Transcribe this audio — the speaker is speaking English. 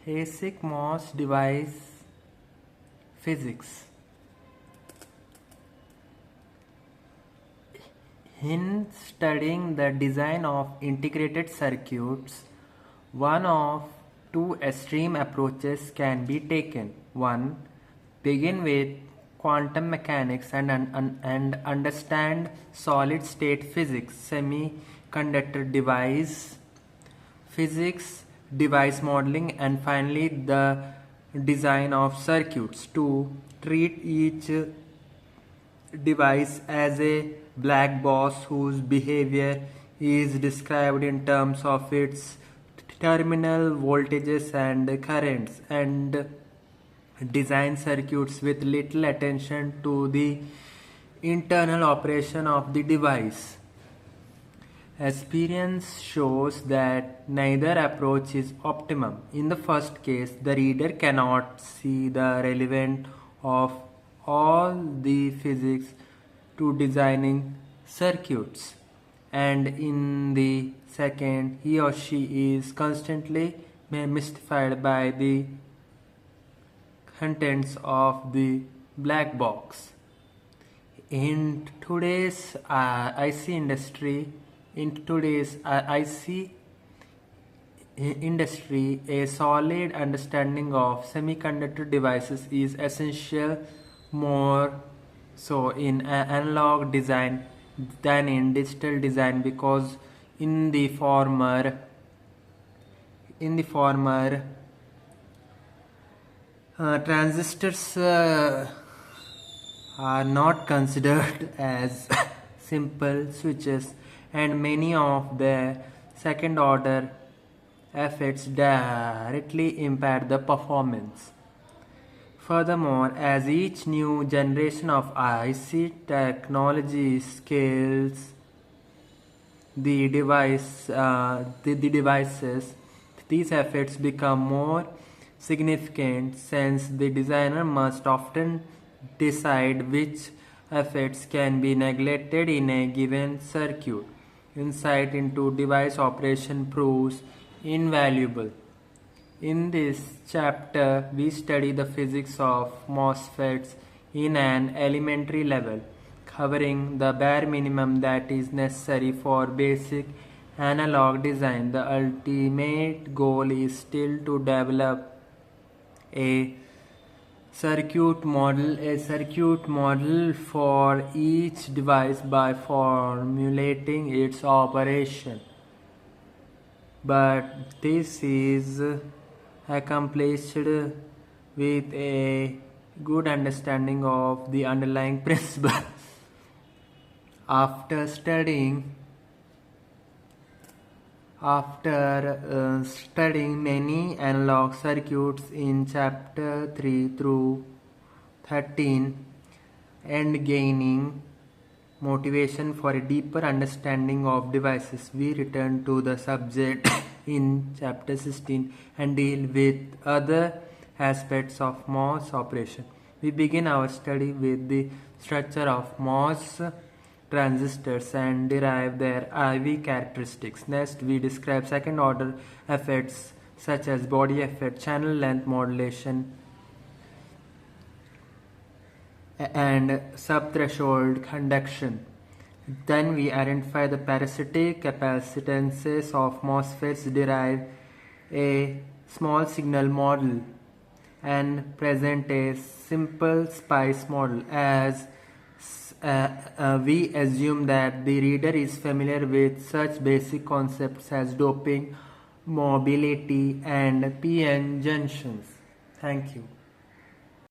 Basic MOS device physics. In studying the design of integrated circuits, one of two extreme approaches can be taken. One, begin with quantum mechanics and understand solid-state physics, semiconductor device physics, device modeling, and finally the design of circuits. To treat each device as a black box whose behavior is described in terms of its terminal voltages and currents, and design circuits with little attention to the internal operation of the device. Experience shows that neither approach is optimum. In the first case, the reader cannot see the relevance of all the physics to designing circuits, and in the second, he or she is constantly mystified by the contents of the black box. In today's IC industry, a solid understanding of semiconductor devices is essential, more so in analog design than in digital design, because in the former transistors are not considered as simple switches, and many of their second order effects directly impact the performance. Furthermore, as each new generation of IC technology scales the devices, these effects become more significant, since the designer must often decide which effects can be neglected in a given circuit. Insight into device operation proves invaluable. In this chapter, we study the physics of MOSFETs in an elementary level, covering the bare minimum that is necessary for basic analog design. The ultimate goal is still to develop a circuit model for each device by formulating its operation. But this is accomplished with a good understanding of the underlying principle. After studying many analog circuits in chapter 3 through 13 and gaining motivation for a deeper understanding of devices, we return to the subject in chapter 16 and deal with other aspects of MOS operation. We begin our study with the structure of MOS transistors and derive their IV characteristics. Next, we describe second order effects such as body effect, channel length modulation, and subthreshold conduction. Then we identify the parasitic capacitances of MOSFETs, derive a small signal model, and present a simple spice model. As we assume that the reader is familiar with such basic concepts as doping, mobility, and p-n junctions. Thank you.